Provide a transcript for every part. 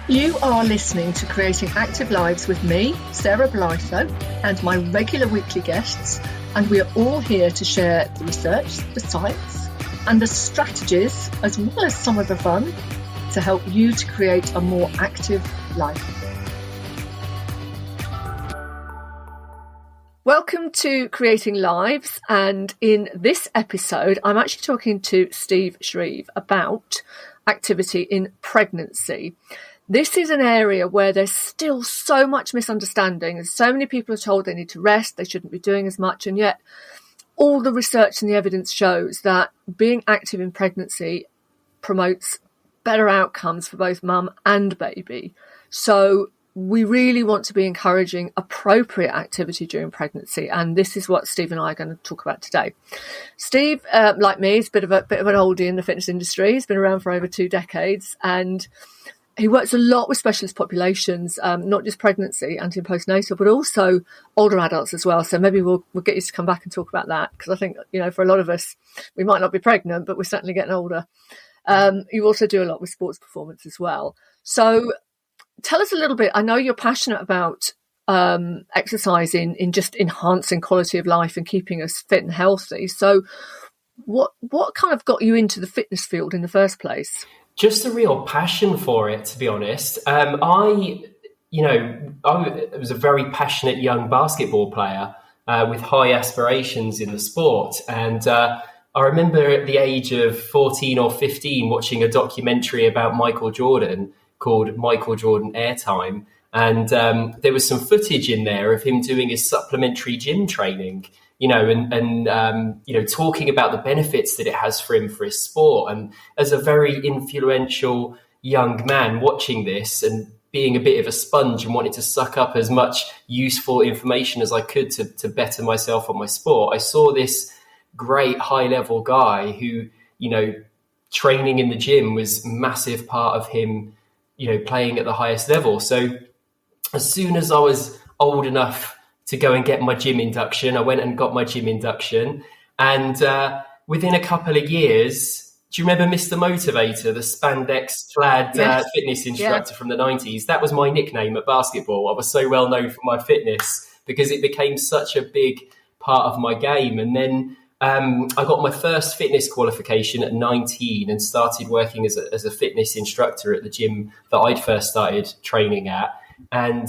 You are listening to Creating Active Lives with me, Sarah Blytho, and my regular weekly guests, and we are all here to share the research, the science, and the strategies, as well as some of the fun, to help you to create a more active life. Welcome to Creating Lives, and in this episode, I'm actually talking to Steve Shreeve about activity in pregnancy. This is an area where there's still so much misunderstanding, and so many people are told they need to rest, they shouldn't be doing as much, and yet all the research and the evidence shows that being active in pregnancy promotes better outcomes for both mum and baby. So we really want to be encouraging appropriate activity during pregnancy, and this is what Steve and I are going to talk about today. Steve, like me, is a bit of an oldie in the fitness industry. He's been around for over 2 decades, and he works a lot with specialist populations, not just pregnancy, anti and postnatal, but also older adults as well. So maybe we'll get you to come back and talk about that, because I think, for a lot of us, we might not be pregnant, but we're certainly getting older. You also do a lot with sports performance as well. So tell us a little bit. I know you're passionate about exercising in just enhancing quality of life and keeping us fit and healthy. So what kind of got you into the fitness field in the first place? Just a real passion for it, to be honest. I was a very passionate young basketball player with high aspirations in the sport. And I remember at the age of 14 or 15 watching a documentary about Michael Jordan called Michael Jordan Airtime. And there was some footage in there of him doing his supplementary gym training, talking about the benefits that it has for him for his sport. And as a very influential young man watching this and being a bit of a sponge and wanting to suck up as much useful information as I could to better myself on my sport, I saw this great high level guy who, training in the gym was a massive part of him, playing at the highest level. So as soon as I was old enough to go and get my gym induction, I went and got my gym induction. And within a couple of years, do you remember Mr. Motivator, the spandex clad fitness instructor from the 90s? That was my nickname at basketball. I was so well known for my fitness because it became such a big part of my game. And then I got my first fitness qualification at 19 and started working as a fitness instructor at the gym that I'd first started training at. And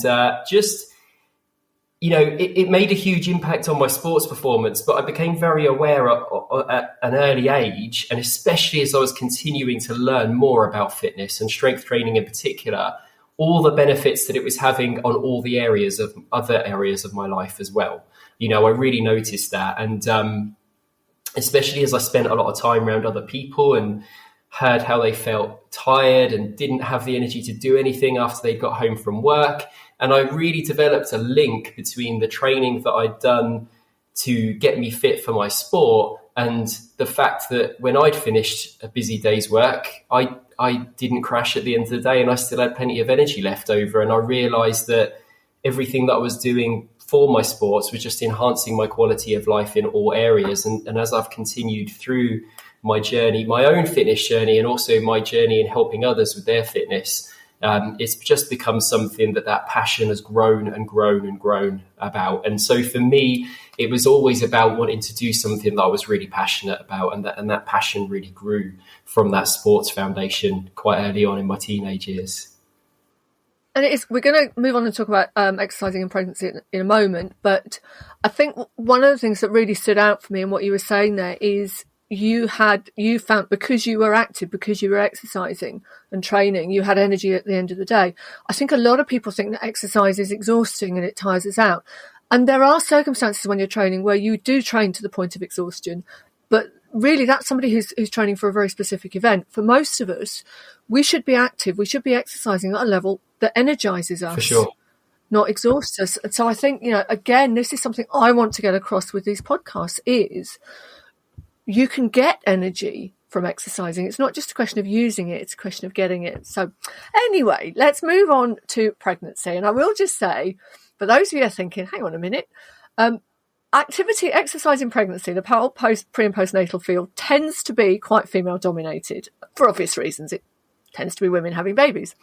it made a huge impact on my sports performance, but I became very aware at an early age, and especially as I was continuing to learn more about fitness and strength training in particular, all the benefits that it was having on all the other areas of my life as well. I really noticed that. And especially as I spent a lot of time around other people and heard how they felt tired and didn't have the energy to do anything after they got home from work. And I really developed a link between the training that I'd done to get me fit for my sport and the fact that when I'd finished a busy day's work, I didn't crash at the end of the day and I still had plenty of energy left over. And I realised that everything that I was doing for my sports was just enhancing my quality of life in all areas. And as I've continued through my journey, my own fitness journey, and also my journey in helping others with their fitness, it's just become something that passion has grown and grown and grown about. And so for me, it was always about wanting to do something that I was really passionate about. And that passion really grew from that sports foundation quite early on in my teenage years. And we're going to move on and talk about exercising in pregnancy in a moment. But I think one of the things that really stood out for me in what you were saying there is you found, because you were active, because you were exercising and training, you had energy at the end of the day. I think a lot of people think that exercise is exhausting and it tires us out. And there are circumstances when you're training where you do train to the point of exhaustion. But really, that's somebody who's training for a very specific event. For most of us, we should be active. We should be exercising at a level that energizes us. For sure. Not exhaust us. And so I think, again, this is something I want to get across with these podcasts is you can get energy from exercising. It's not just a question of using it, it's a question of getting it. So anyway, let's move on to pregnancy. And I will just say, for those of you who are thinking, hang on a minute, exercise in pregnancy, the pre and postnatal field tends to be quite female dominated for obvious reasons. It tends to be women having babies.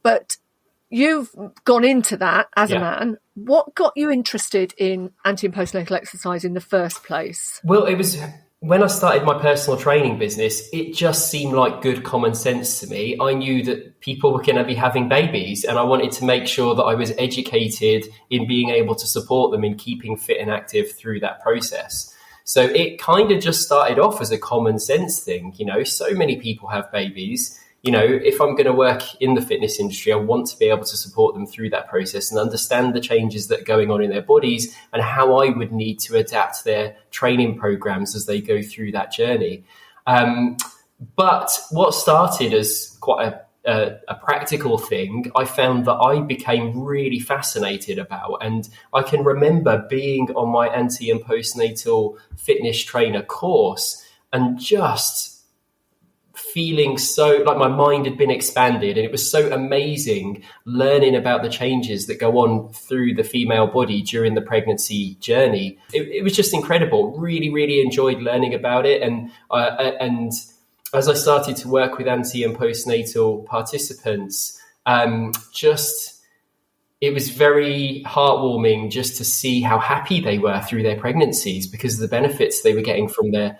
But you've gone into that as a man. What got you interested in anti and postnatal exercise in the first place? Well, it was when I started my personal training business, it just seemed like good common sense to me. I knew that people were going to be having babies, and I wanted to make sure that I was educated in being able to support them in keeping fit and active through that process. So it kind of just started off as a common sense thing. You know, so many people have babies. You know, if I'm going to work in the fitness industry, I want to be able to support them through that process and understand the changes that are going on in their bodies and how I would need to adapt their training programs as they go through that journey. But what started as quite a practical thing, I found that I became really fascinated about. And I can remember being on my anti and postnatal fitness trainer course and just feeling so like my mind had been expanded, and it was so amazing learning about the changes that go on through the female body during the pregnancy journey. It was just incredible. Really, really enjoyed learning about it. And as I started to work with anti and postnatal participants, it was very heartwarming just to see how happy they were through their pregnancies because of the benefits they were getting from their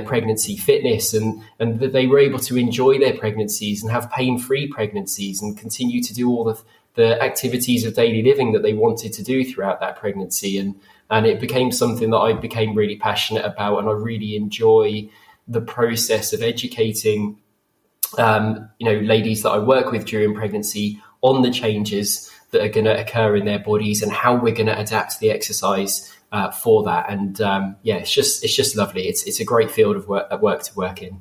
pregnancy fitness, and that they were able to enjoy their pregnancies and have pain-free pregnancies and continue to do all the activities of daily living that they wanted to do throughout that pregnancy. And it became something that I became really passionate about, and I really enjoy the process of educating ladies that I work with during pregnancy on the changes that are going to occur in their bodies and how we're going to adapt the exercise for that. And it's just lovely. It's a great field of work to work in.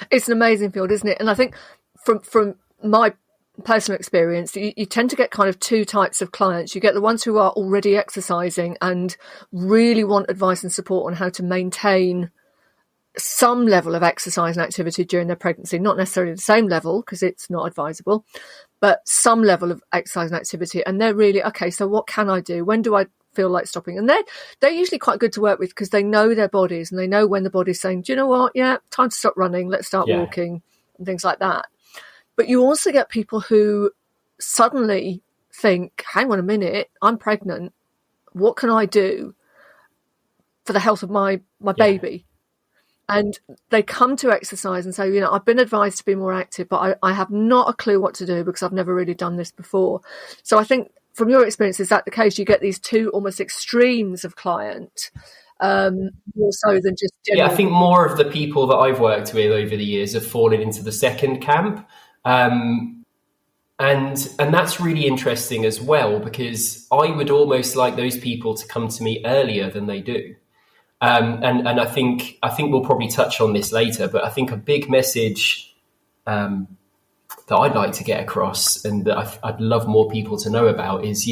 It's an amazing field, isn't it? And I think from my personal experience, you tend to get kind of two types of clients. You get the ones who are already exercising and really want advice and support on how to maintain some level of exercise and activity during their pregnancy, not necessarily the same level because it's not advisable, but some level of exercise and activity. And they're really, okay, so what can I do? When do I feel like stopping? And they're usually quite good to work with because they know their bodies and they know when the body's saying, do you know what? Yeah, time to stop running. Let's start walking and things like that. But you also get people who suddenly think, hang on a minute, I'm pregnant. What can I do for the health of my baby? And they come to exercise and say, I've been advised to be more active, but I have not a clue what to do because I've never really done this before. So I think from your experience, is that the case? You get these two almost extremes of client, more so than just general. Yeah, I think more of the people that I've worked with over the years have fallen into the second camp. And that's really interesting as well, because I would almost like those people to come to me earlier than they do. And I think we'll probably touch on this later, but I think a big message that I'd like to get across and that I'd love more people to know about is,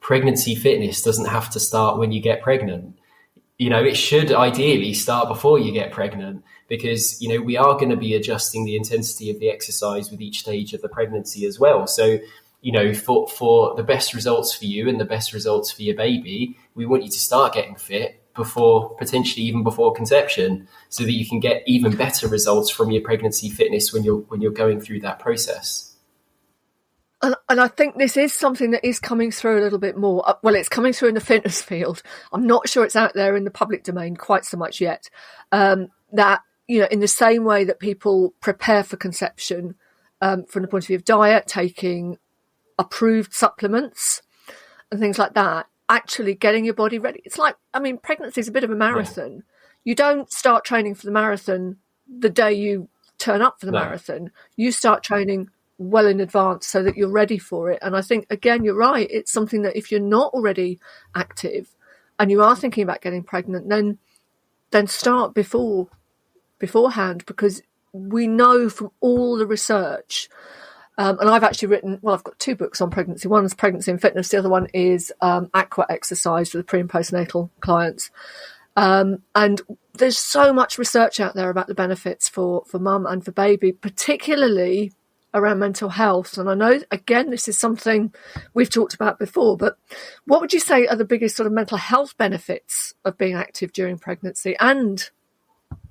pregnancy fitness doesn't have to start when you get pregnant. It should ideally start before you get pregnant because, we are going to be adjusting the intensity of the exercise with each stage of the pregnancy as well. So, for the best results for you and the best results for your baby, we want you to start getting fit potentially even before conception, so that you can get even better results from your pregnancy fitness when you're going through that process. And I think this is something that is coming through a little bit more. Well, it's coming through in the fitness field. I'm not sure it's out there in the public domain quite so much yet. That, in the same way that people prepare for conception from the point of view of diet, taking approved supplements and things like that, actually getting your body ready. It's like, pregnancy is a bit of a marathon. Yeah. You don't start training for the marathon the day you turn up for the marathon. You start training well in advance so that you're ready for it. And I think, again, you're right. It's something that if you're not already active and you are thinking about getting pregnant, then start beforehand, because we know from all the research. And I've actually I've got two books on pregnancy. One is Pregnancy and Fitness. The other one is Aqua Exercise for the pre and postnatal clients. And there's so much research out there about the benefits for mum and for baby, particularly around mental health. And I know, again, this is something we've talked about before, but what would you say are the biggest sort of mental health benefits of being active during pregnancy and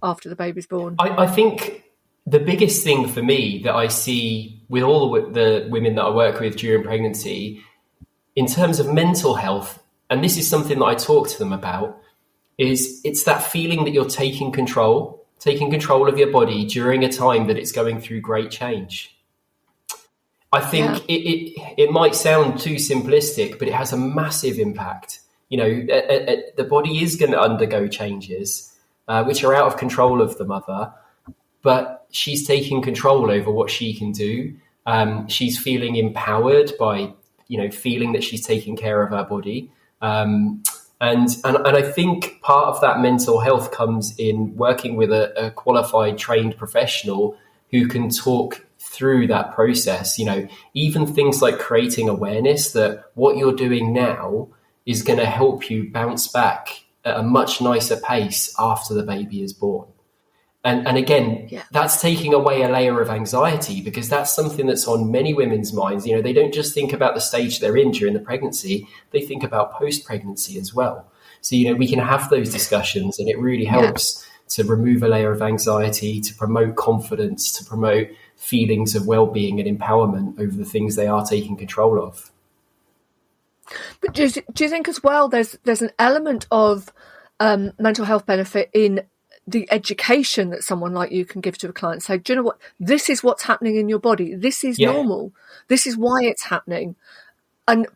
after the baby's born? I think the biggest thing for me that I see with all the women that I work with during pregnancy, in terms of mental health, and this is something that I talk to them about, is it's that feeling that you're taking control of your body during a time that it's going through great change. I think it might sound too simplistic, but it has a massive impact. The body is going to undergo changes, which are out of control of the mother, but she's taking control over what she can do. She's feeling empowered by, feeling that she's taking care of her body. And I think part of that mental health comes in working with a qualified, trained professional who can talk through that process. Even things like creating awareness that what you're doing now is going to help you bounce back at a much nicer pace after the baby is born. And again, that's taking away a layer of anxiety, because that's something that's on many women's minds. They don't just think about the stage they're in during the pregnancy, they think about post-pregnancy as well. So, we can have those discussions, and it really helps to remove a layer of anxiety, to promote confidence, to promote feelings of well-being and empowerment over the things they are taking control of. But do you think as well there's an element of mental health benefit in the education that someone like you can give to a client? Say, do you know what? This is what's happening in your body. This is normal. This is why it's happening.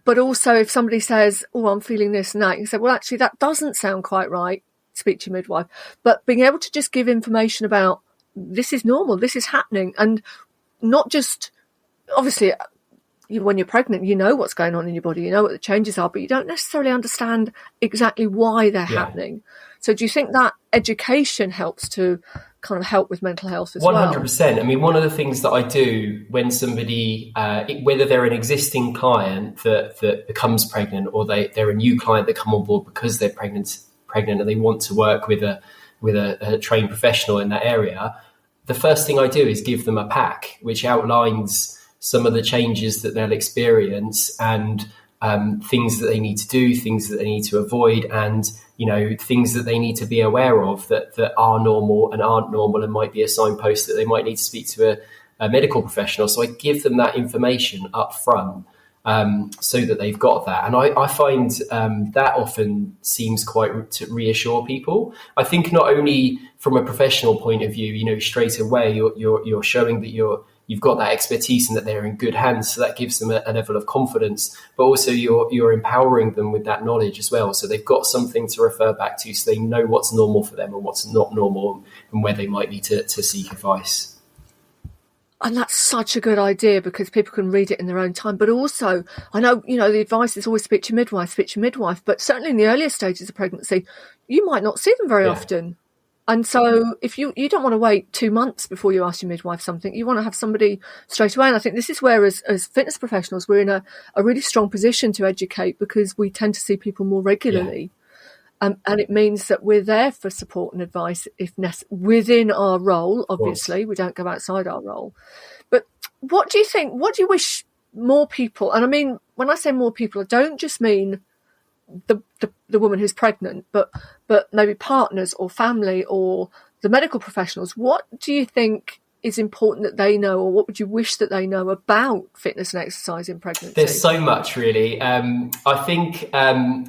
But also, if somebody says, "Oh, I'm feeling this and that," you say, "Well, actually, that doesn't sound quite right. Speak to your midwife." But being able to just give information about this is normal, this is happening, and not just obviously. When you're pregnant, you know what's going on in your body, you know what the changes are, but you don't necessarily understand exactly why they're happening. So do you think that education helps to kind of help with mental health as 100%. Well? 100%. I mean, one of the things that I do when somebody, whether they're an existing client that becomes pregnant, or they're a new client that come on board because they're pregnant and they want to work with a trained professional in that area, the first thing I do is give them a pack which outlines some of the changes that they'll experience, and things that they need to do, things that they need to avoid, and things that they need to be aware of that are normal and aren't normal, and might be a signpost that they might need to speak to a medical professional. So I give them that information up front, so that they've got that. And I find that often seems quite to reassure people. I think not only from a professional point of view, straight away you're showing that you've got that expertise and that they're in good hands. So that gives them a level of confidence, but also you're empowering them with that knowledge as well. So they've got something to refer back to, so they know what's normal for them and what's not normal, and where they might need to seek advice. And that's such a good idea, because people can read it in their own time. But also, I know, the advice is always speak to your midwife, but certainly in the earlier stages of pregnancy, you might not see them very often. And so if you don't want to wait 2 months before you ask your midwife something, you want to have somebody straight away. And I think this is where, as fitness professionals, we're in a really strong position to educate, because we tend to see people more regularly. And it means that we're there for support and advice within our role. Obviously, we don't go outside our role. But what do you think? What do you wish more people? And I mean, when I say more people, I don't just mean the woman who's pregnant, but maybe partners or family or the medical professionals. What do you think is important that they know, or what would you wish that they know about fitness and exercise in pregnancy? There's so much, really. I think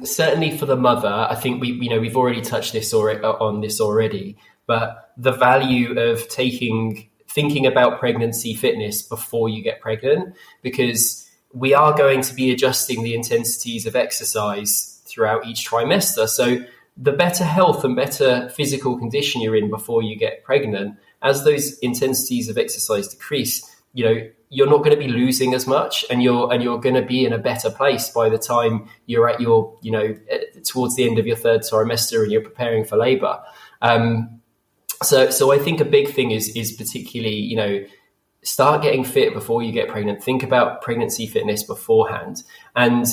certainly for the mother, I think we've already touched on this already, but the value of thinking about pregnancy fitness before you get pregnant, because we are going to be adjusting the intensities of exercise throughout each trimester. So the better health and better physical condition you're in before you get pregnant, as those intensities of exercise decrease, you're not going to be losing as much, and you're going to be in a better place by the time you're at your, towards the end of your third trimester and you're preparing for labor. So I think a big thing is particularly, start getting fit before you get pregnant. Think about pregnancy fitness beforehand, and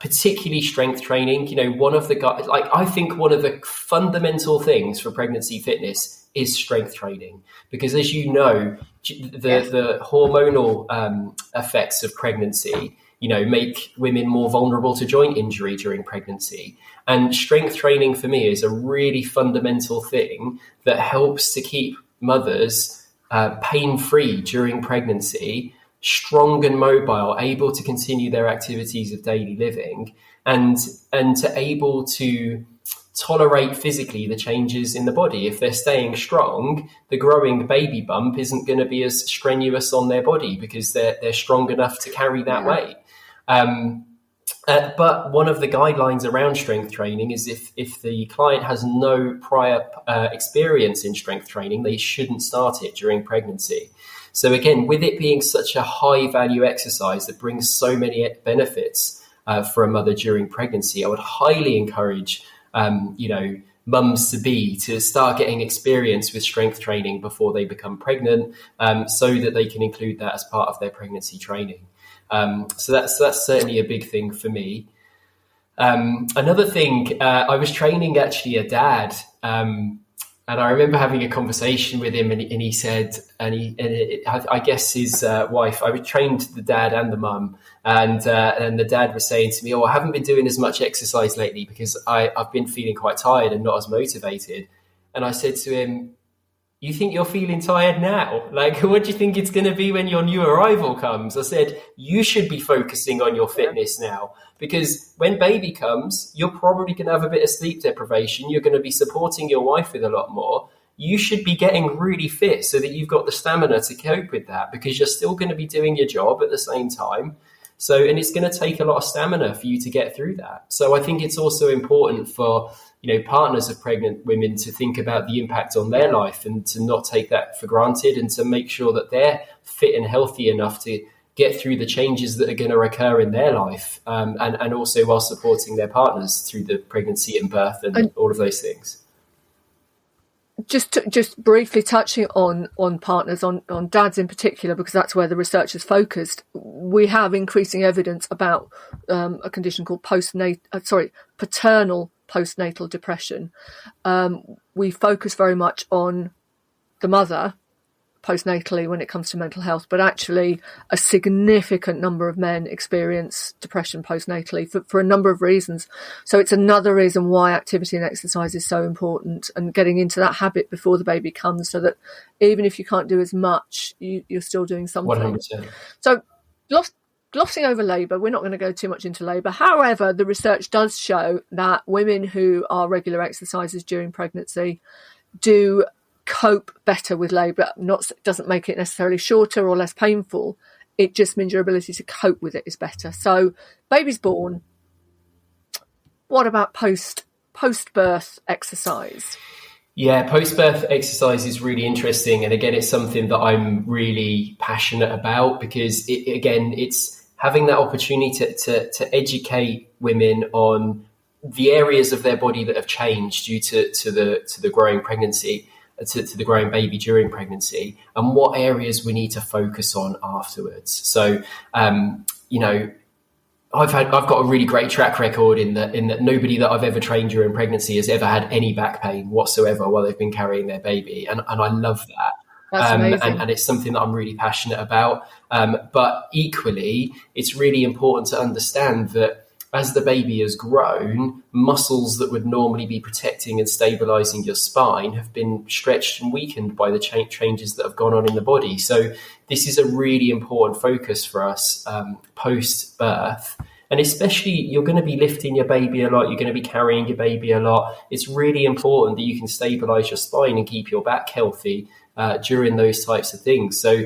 particularly strength training. I think one of the fundamental things for pregnancy fitness is strength training, because as you know, the hormonal effects of pregnancy, make women more vulnerable to joint injury during pregnancy. And strength training for me is a really fundamental thing that helps to keep mothers pain-free during pregnancy, strong and mobile, able to continue their activities of daily living, and to able to tolerate physically the changes in the body. If they're staying strong, the growing baby bump isn't going to be as strenuous on their body because they're strong enough to carry that weight. But one of the guidelines around strength training is if the client has no prior experience in strength training, they shouldn't start it during pregnancy. So again, with it being such a high value exercise that brings so many benefits for a mother during pregnancy, I would highly encourage mums to start getting experience with strength training before they become pregnant, so that they can include that as part of their pregnancy training. So that's certainly a big thing for me. Another thing, I was training actually a dad, and I remember having a conversation with him, and he said, I guess his wife, I trained the dad and the mum, and the dad was saying to me, I haven't been doing as much exercise lately because I've been feeling quite tired and not as motivated. And I said to him, you think you're feeling tired now? Like, what do you think it's going to be when your new arrival comes? I said, you should be focusing on your fitness now, because when baby comes, you're probably going to have a bit of sleep deprivation. You're going to be supporting your wife with a lot more. You should be getting really fit so that you've got the stamina to cope with that, because you're still going to be doing your job at the same time. And it's going to take a lot of stamina for you to get through that. So I think it's also important for partners of pregnant women to think about the impact on their life and to not take that for granted, and to make sure that they're fit and healthy enough to get through the changes that are going to occur in their life, and also while supporting their partners through the pregnancy and birth and all of those things. Just briefly touching on partners, on dads in particular, because that's where the research is focused. We have increasing evidence about a condition called paternal postnatal depression. We focus very much on the mother postnatally when it comes to mental health, but actually a significant number of men experience depression postnatally for a number of reasons. So it's another reason why activity and exercise is so important, and getting into that habit before the baby comes, so that even if you can't do as much, you're still doing something. 100%. So glossing over labour, we're not going to go too much into labour. However, the research does show that women who are regular exercisers during pregnancy do cope better with labour. Doesn't make it necessarily shorter or less painful. It just means your ability to cope with it is better. So baby's born. What about post-birth exercise? Yeah, post-birth exercise is really interesting. And again, it's something that I'm really passionate about, because it's having that opportunity to educate women on the areas of their body that have changed due to the growing pregnancy, to the growing baby during pregnancy, and what areas we need to focus on afterwards. So, I've got a really great track record in that nobody that I've ever trained during pregnancy has ever had any back pain whatsoever while they've been carrying their baby. And I love that. That's amazing. And it's something that I'm really passionate about. But equally, it's really important to understand that as the baby has grown, muscles that would normally be protecting and stabilizing your spine have been stretched and weakened by the changes that have gone on in the body. So this is a really important focus for us post-birth. And especially, you're going to be lifting your baby a lot. You're going to be carrying your baby a lot. It's really important that you can stabilize your spine and keep your back healthy during those types of things. So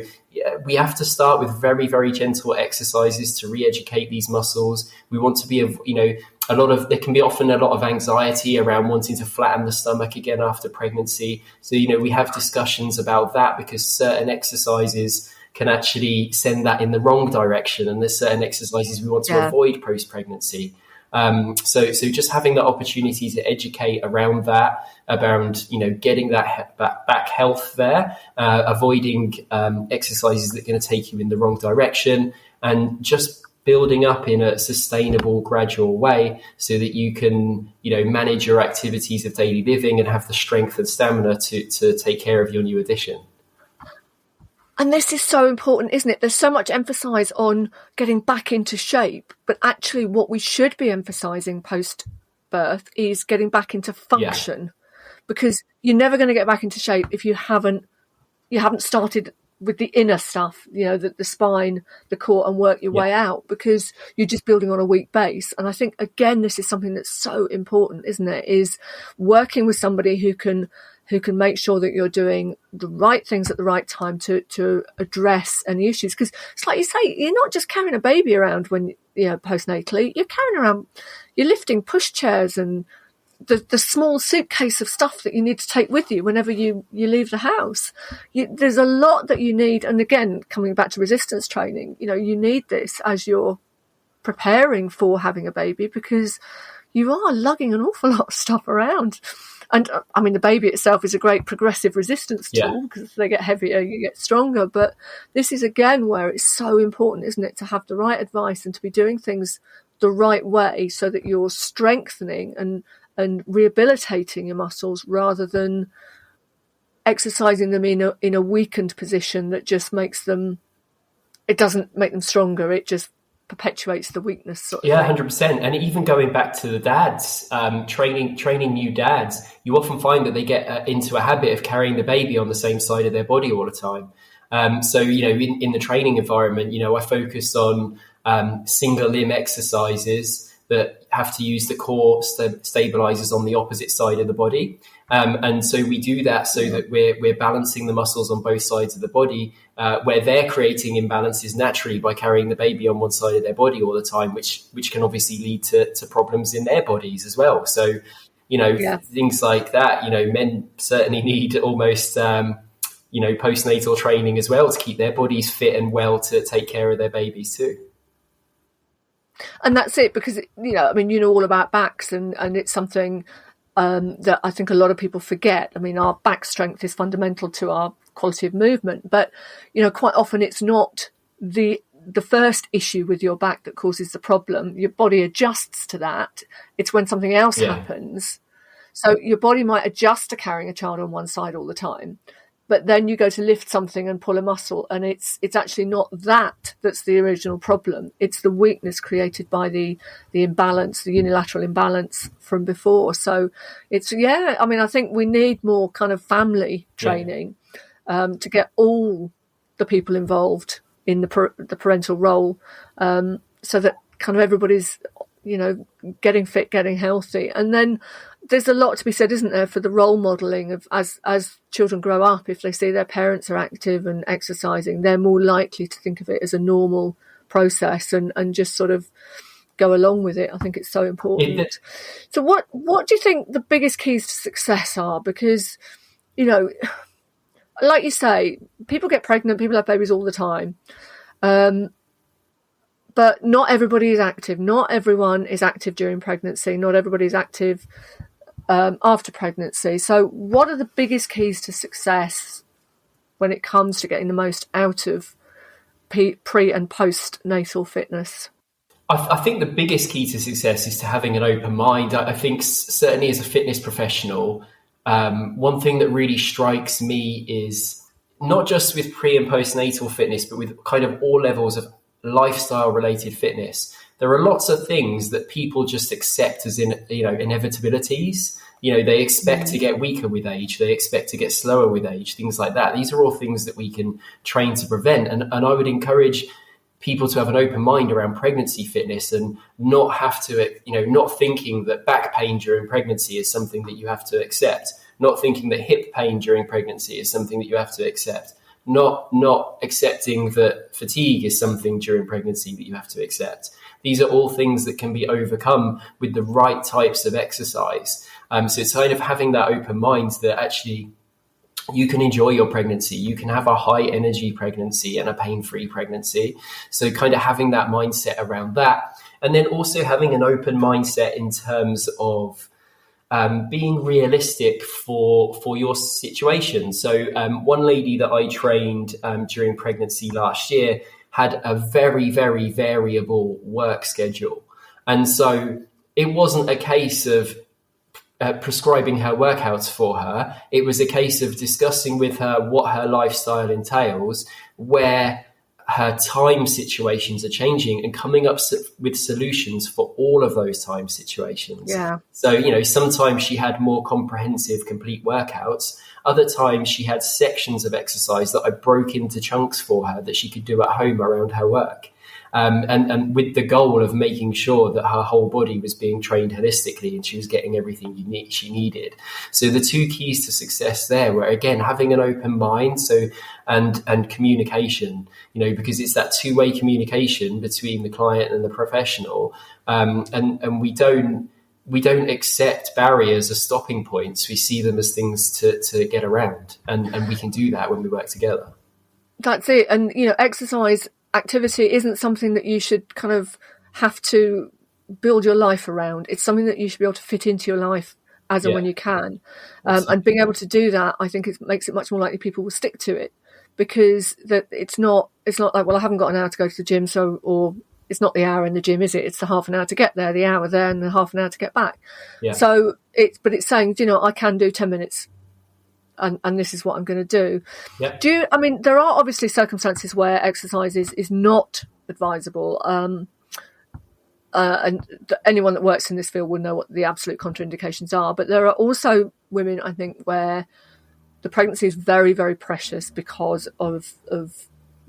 we have to start with very, very gentle exercises to re-educate these muscles. We want to be, there can be often a lot of anxiety around wanting to flatten the stomach again after pregnancy. So, we have discussions about that, because certain exercises can actually send that in the wrong direction. And there's certain exercises we want to avoid post-pregnancy. So just having the opportunity to educate around that, around, getting that back health there, avoiding exercises that are going to take you in the wrong direction, and just building up in a sustainable, gradual way so that you can, manage your activities of daily living and have the strength and stamina to take care of your new addition. And this is so important, isn't it? There's so much emphasis on getting back into shape, but actually what we should be emphasising post-birth is getting back into function, because you're never going to get back into shape if you haven't, you haven't started with the inner stuff, the spine, the core, and work your way out, because you're just building on a weak base. And I think, again, this is something that's so important, isn't it? Is working with somebody who can make sure that you're doing the right things at the right time to address any issues. Because it's like you say, you're not just carrying a baby around when, postnatally, you're lifting pushchairs and the small suitcase of stuff that you need to take with you whenever you leave the house. There's a lot that you need. And again, coming back to resistance training, you need this as you're preparing for having a baby, because you are lugging an awful lot of stuff around. And I mean, the baby itself is a great progressive resistance tool, because as they get heavier, you get stronger. But this is, again, where it's so important, isn't it, to have the right advice and to be doing things the right way, so that you're strengthening and rehabilitating your muscles, rather than exercising them in a weakened position that just it doesn't make them stronger. It just perpetuates the weakness sort of thing. 100%. And even going back to the dads, training new dads, you often find that they get into a habit of carrying the baby on the same side of their body all the time. So in the training environment, I focus on single limb exercises that have to use the core stabilizers on the opposite side of the body. And so we do that so that we're balancing the muscles on both sides of the body, where they're creating imbalances naturally by carrying the baby on one side of their body all the time, which can obviously lead to problems in their bodies as well. So, things like that, men certainly need almost, postnatal training as well to keep their bodies fit and well to take care of their babies too. And that's it, because, all about backs, and it's something that I think a lot of people forget. I mean, our back strength is fundamental to our quality of movement, but, quite often it's not the first issue with your back that causes the problem. Your body adjusts to that. It's when something else happens. So your body might adjust to carrying a child on one side all the time, but then you go to lift something and pull a muscle, and it's actually not that's the original problem. It's the weakness created by the imbalance, the unilateral imbalance from before. So I think we need more kind of family training to get all the people involved in the parental role, so that kind of everybody's, getting fit, getting healthy. And then there's a lot to be said, isn't there, for the role modelling of as children grow up. If they see their parents are active and exercising, they're more likely to think of it as a normal process and just sort of go along with it. I think it's so important. So what do you think the biggest keys to success are? Because, like you say, people get pregnant, people have babies all the time. But not everybody is active. Not everyone is active during pregnancy. Not everybody is active after pregnancy. So what are the biggest keys to success when it comes to getting the most out of pre and postnatal fitness? I think the biggest key to success is to having an open mind. I think certainly as a fitness professional, one thing that really strikes me is not just with pre and postnatal fitness, but with kind of all levels of lifestyle related fitness, there are lots of things that people just accept as inevitabilities. They expect to get weaker with age, they expect to get slower with age, things like that. These are all things that we can train to prevent, and I would encourage people to have an open mind around pregnancy fitness and not have to, not thinking that back pain during pregnancy is something that you have to accept, not thinking that hip pain during pregnancy is something that you have to accept, not accepting that fatigue is something during pregnancy that you have to accept. These are all things that can be overcome with the right types of exercise. So it's kind of having that open mind that actually you can enjoy your pregnancy. You can have a high energy pregnancy and a pain-free pregnancy. So kind of having that mindset around that. And then also having an open mindset in terms of being realistic for your situation. So one lady that I trained during pregnancy last year had a very, very variable work schedule. And so it wasn't a case of prescribing her workouts for her. It was a case of discussing with her what her lifestyle entails, where her time situations are changing and coming up with solutions for all of those time situations. Yeah. So, sometimes she had more comprehensive, complete workouts. Other times she had sections of exercise that I broke into chunks for her that she could do at home around her work. And with the goal of making sure that her whole body was being trained holistically and she was getting everything she needed. So the two keys to success there were, again, having an open mind, and communication, because it's that two-way communication between the client and the professional. And we don't accept barriers as stopping points. We see them as things to get around, and we can do that when we work together. That's it. And, exercise activity isn't something that you should kind of have to build your life around. It's something that you should be able to fit into your life as and when you can. And being able to do that, I think it makes it much more likely people will stick to it, because that it's not like, well, I haven't got an hour to go to the gym, or it's not the hour in the gym, is it? It's the half an hour to get there, the hour there, and the half an hour to get back. Yeah. So it's saying, I can do 10 minutes. And this is what I'm going to do. Yeah. There are obviously circumstances where exercise is not advisable. And anyone that works in this field will know what the absolute contraindications are. But there are also women, I think, where the pregnancy is very, very precious because of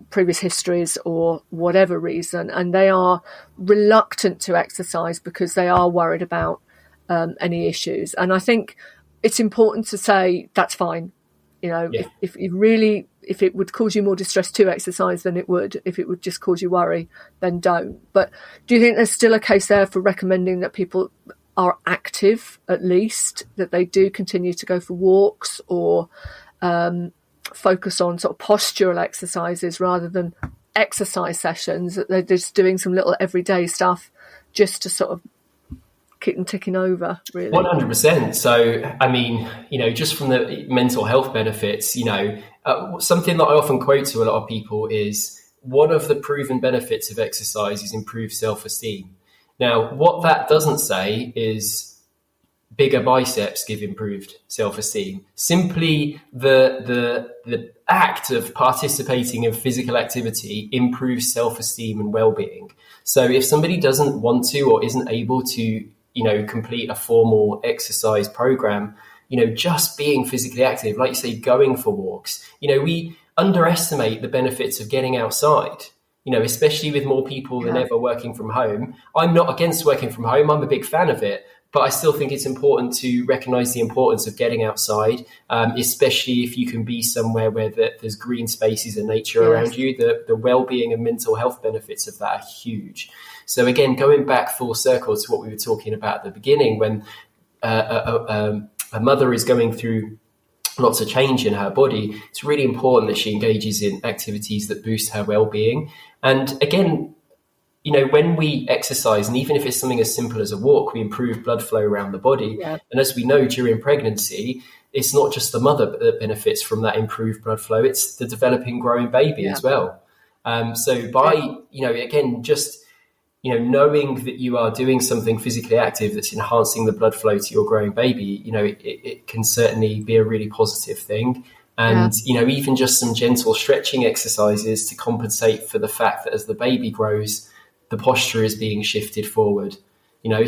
previous histories or whatever reason. And they are reluctant to exercise because they are worried about any issues. And I think it's important to say that's fine. If it would cause you more distress to exercise than it would if it would just cause you worry, then don't. But do you think there's still a case there for recommending that people are active, at least, that they do continue to go for walks or focus on sort of postural exercises rather than exercise sessions, that they're just doing some little everyday stuff just to sort of keep them ticking over, really? 100%. So, just from the mental health benefits, something that I often quote to a lot of people is one of the proven benefits of exercise is improved self-esteem. Now, what that doesn't say is bigger biceps give improved self-esteem. Simply the act of participating in physical activity improves self-esteem and well-being. So if somebody doesn't want to or isn't able to complete a formal exercise program, just being physically active, like you say, going for walks, we underestimate the benefits of getting outside, especially with more people than ever working from home. I'm not against working from home. I'm a big fan of it, but I still think it's important to recognize the importance of getting outside, especially if you can be somewhere where there's green spaces and nature around you. The well-being and mental health benefits of that are huge. So again, going back full circle to what we were talking about at the beginning, when a mother is going through lots of change in her body, it's really important that she engages in activities that boost her well-being. And again, when we exercise, and even if it's something as simple as a walk, we improve blood flow around the body. Yeah. And as we know, during pregnancy, it's not just the mother that benefits from that improved blood flow, it's the developing, growing baby as well. So by, again, just knowing that you are doing something physically active that's enhancing the blood flow to your growing baby, it can certainly be a really positive thing. And, even just some gentle stretching exercises to compensate for the fact that as the baby grows, the posture is being shifted forward,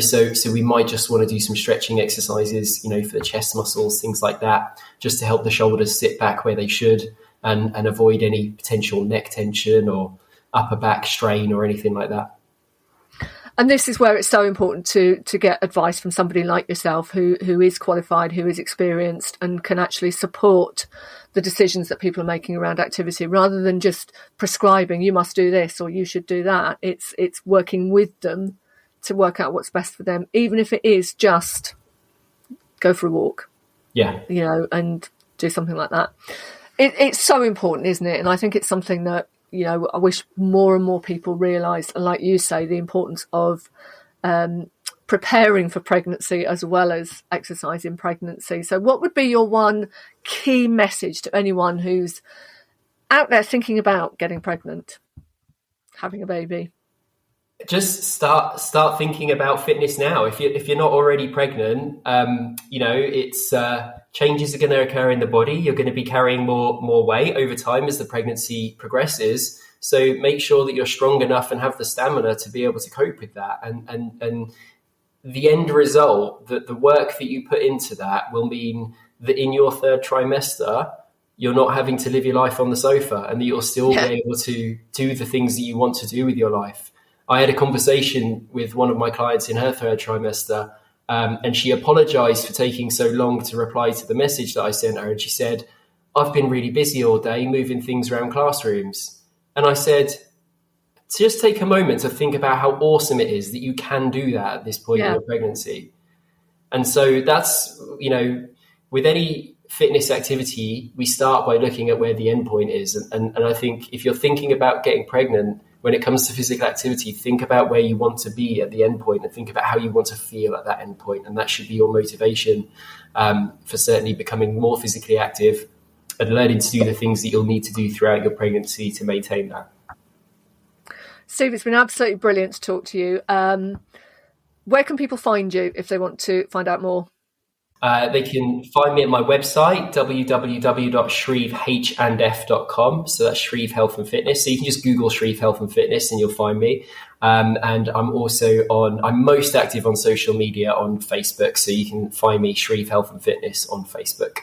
so we might just want to do some stretching exercises, for the chest muscles, things like that, just to help the shoulders sit back where they should and avoid any potential neck tension or upper back strain or anything like that. And this is where it's so important to get advice from somebody like yourself who is qualified, who is experienced and can actually support the decisions that people are making around activity, rather than just prescribing, you must do this or you should do that. It's working with them to work out what's best for them, even if it is just go for a walk. Yeah. And do something like that. It's so important, isn't it? And I think it's something that, I wish more and more people realised, and like you say, the importance of preparing for pregnancy as well as exercise in pregnancy. So what would be your one key message to anyone who's out there thinking about getting pregnant, having a baby? Just start thinking about fitness now. If you're not already pregnant, it's changes are going to occur in the body. You're going to be carrying more weight over time as the pregnancy progresses. So make sure that you're strong enough and have the stamina to be able to cope with that. And the end result, that the work that you put into that will mean that in your third trimester, you're not having to live your life on the sofa, and that you'll still be able to do the things that you want to do with your life. I had a conversation with one of my clients in her third trimester, and she apologized for taking so long to reply to the message that I sent her. And she said, I've been really busy all day moving things around classrooms. And I said, just take a moment to think about how awesome it is that you can do that at this point in your pregnancy. And so that's, with any fitness activity, we start by looking at where the end point is. And I think if you're thinking about getting pregnant, when it comes to physical activity, think about where you want to be at the end point, and think about how you want to feel at that end point. And that should be your motivation for certainly becoming more physically active and learning to do the things that you'll need to do throughout your pregnancy to maintain that. Steve, it's been absolutely brilliant to talk to you. Where can people find you if they want to find out more? They can find me at my website, www.shreevehandf.com. So that's Shreeve Health and Fitness. So you can just Google Shreeve Health and Fitness and you'll find me. And I'm most active on social media on Facebook. So you can find me Shreeve Health and Fitness on Facebook.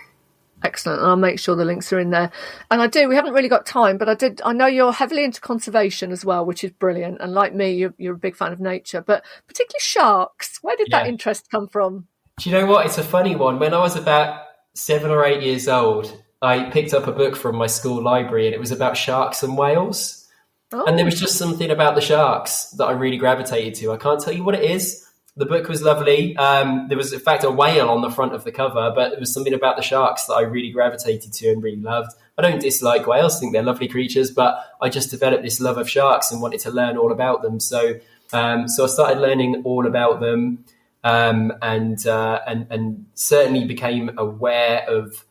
Excellent. And I'll make sure the links are in there. And we haven't really got time, but I know you're heavily into conservation as well, which is brilliant. And like me, you're a big fan of nature, but particularly sharks. Where did that interest come from? Do you know what? It's a funny one. When I was about 7 or 8 years old, I picked up a book from my school library, and it was about sharks and whales. Oh. And there was just something about the sharks that I really gravitated to. I can't tell you what it is. The book was lovely. There was, in fact, a whale on the front of the cover, but there was something about the sharks that I really gravitated to and really loved. I don't dislike whales, I think they're lovely creatures, but I just developed this love of sharks and wanted to learn all about them. So I started learning all about them. And certainly became aware of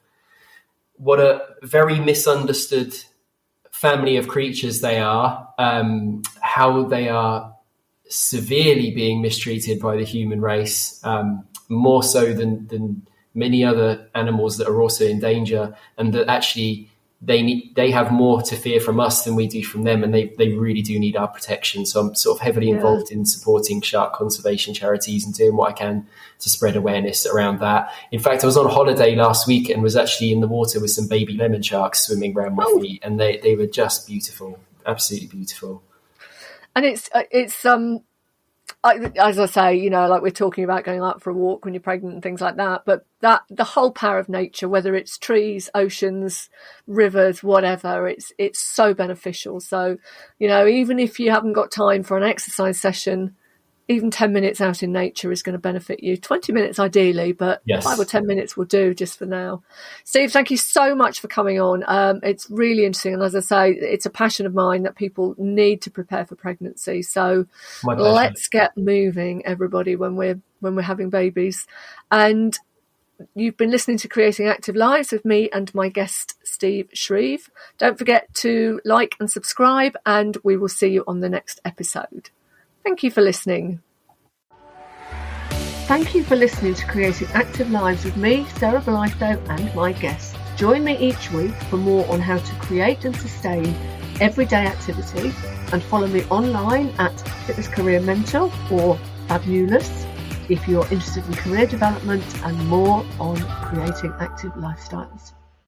what a very misunderstood family of creatures they are, how they are severely being mistreated by the human race, more so than many other animals that are also in danger, and that actually they have more to fear from us than we do from them, and they really do need our protection. So I'm sort of heavily involved in supporting shark conservation charities and doing what I can to spread awareness around that. In fact, I was on holiday last week and was actually in the water with some baby lemon sharks swimming around my feet, and they were just beautiful, absolutely beautiful. And it's as I say, like we're talking about going out for a walk when you're pregnant and things like that, but that the whole power of nature, whether it's trees, oceans, rivers, whatever, it's so beneficial. So, even if you haven't got time for an exercise session, even 10 minutes out in nature is going to benefit you. 20 minutes ideally, but 5 or 10 minutes will do just for now. Steve, thank you so much for coming on. It's really interesting. And as I say, it's a passion of mine that people need to prepare for pregnancy. So let's get moving, everybody, when we're having babies. And you've been listening to Creating Active Lives with me and my guest, Steve Shreeve. Don't forget to like and subscribe, and we will see you on the next episode. Thank you for listening. Thank you for listening to Creating Active Lives with me, Sarah Blytho, and my guests. Join me each week for more on how to create and sustain everyday activity, and follow me online at Fitness Career Mentor or Fabulous if you're interested in career development and more on creating active lifestyles.